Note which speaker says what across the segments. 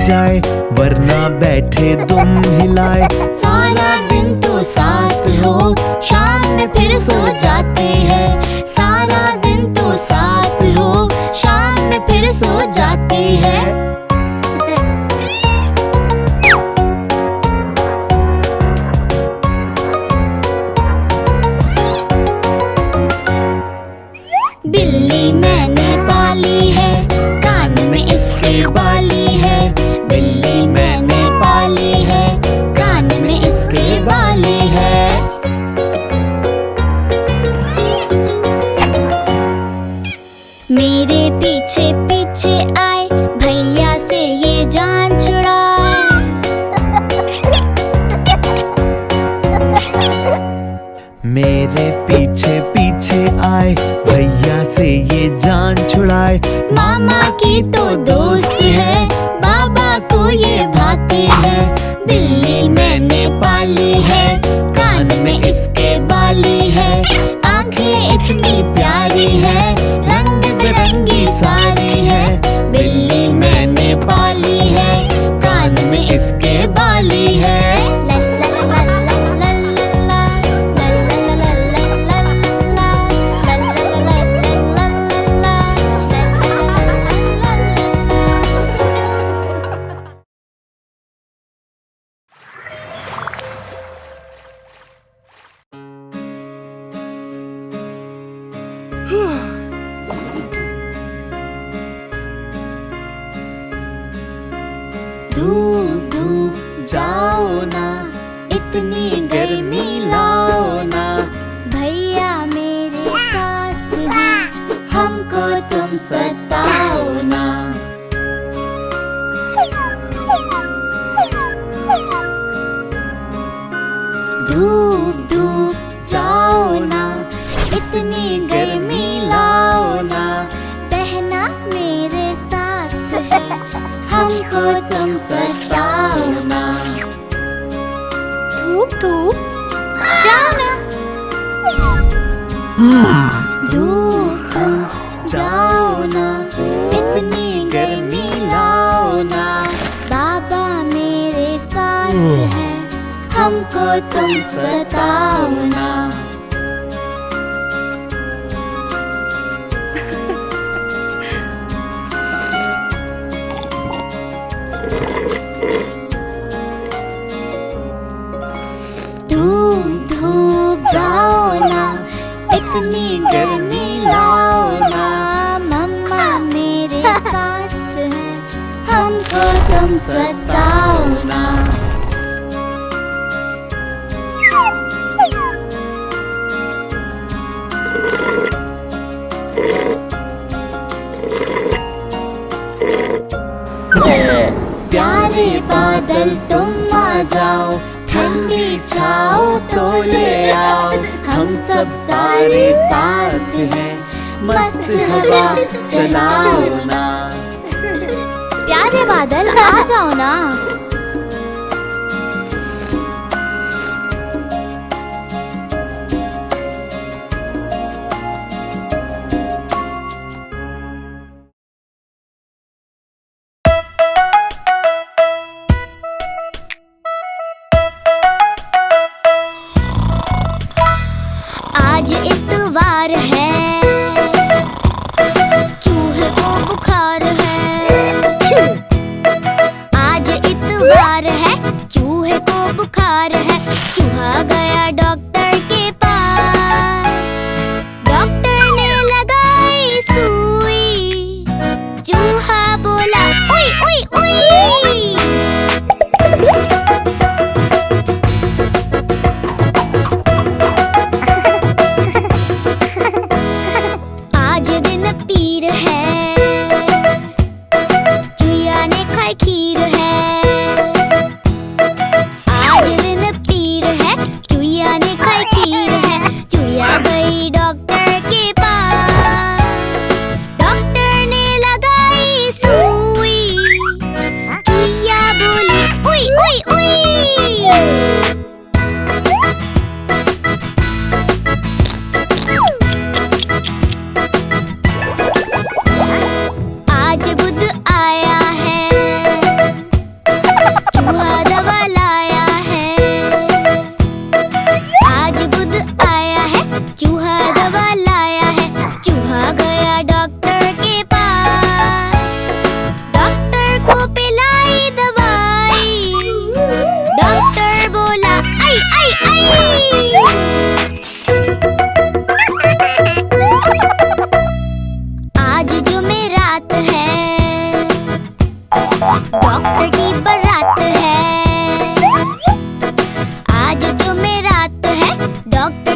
Speaker 1: जाए, वरना बैठे दुम हिलाए।
Speaker 2: सारा दिन तो साथ हो, शाम में फिर सो जाते हैं। सारा दिन तो साथ हो, शाम में फिर सो जाते हैं। बिल्ली मैंने पाली है, कान में इसके बाली है। बिल्ली मैंने पाली है, कान में इसके बाली है। मेरे पीछे पीछे आए, भैया से ये जान छुड़ाए।
Speaker 1: मेरे पीछे पीछे आए, भैया से ये जान छुड़ाए।
Speaker 2: मामा की तो दोस्त है, बाबा को ये भाती है। बिल्ली मैंने पाली है, कान में इसके बाली है। आंखें इतनी प्यारी है, रंग बिरंगी सारी है। बिल्ली मैंने पाली है, कान में इसके बाली है। धूप धूप जाओ ना, इतनी गर्मी लाओ ना। भैया मेरे साथ हैं, हमको तुम सताओ ना। धूप धूप जाओ ना, इतनी गर्मी लाओ ना। बहना मेरे साथ है, हमको तुम सताओ ना। धूप धूप जाओ ना। धूप धूप जाओ ना, इतनी गर्मी लाओ ना। बाबा मेरे साथ है, हमको तुम सताओ ना। धूप धूप जाओ ना, इतनी गर्मी लाओ ना। मम्मा मेरे साथ हैं, हमको तुम सताओ ना। प्यारे बादल तुम आ जाओ, ठंडी छाओ तो ले आओ। हम सब सारे साथ हैं, मस्त हवा चलाओ ना। प्यारे बादल आ जाओ ना। आज इतवार है, चूहे को बुखार है। आज इतवार है, चूहे को बुखार है। चूहा गया डॉक्टर के पास, डॉक्टर ने लगाई सुई। चूहा बोला उई उई उई।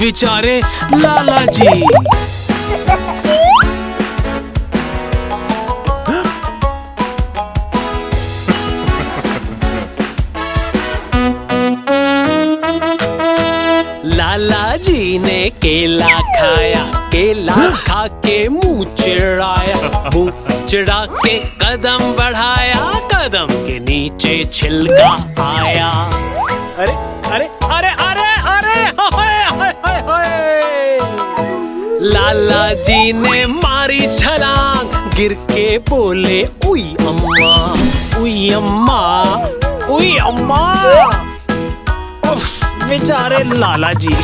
Speaker 1: बेचारे लाला जी। लाला जी ने केला खाया, केला खा के मुंह चिढ़ाया, मुंह चिढ़ा के कदम बढ़ाया, कदम के नीचे छिलका आया। अरे अरे अरे अरे अरे हाय हाय हाय हाय। लाला जी ने मारी छलांग, गिर के बोले उई अम्मा, उई अम्मा, उई अम्मा। बेचारे लाला जी।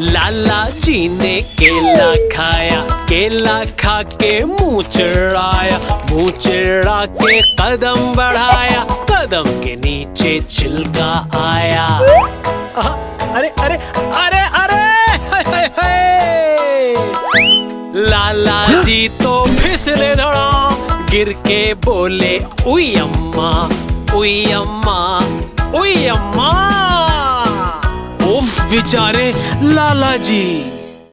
Speaker 1: लाला जी ने केला खाया, केला खा के मुंह चिढ़ाया, मुंह चिढ़ा के कदम बढ़ाया, कदम के नीचे छिलका आया। अरे अरे अरे अरे हाय हाय हाय। लाला जी तो फिसले धड़ा, गिर के बोले उई अम्मा, उई अम्मा, उई अम्मा। उफ बेचारे लाला जी।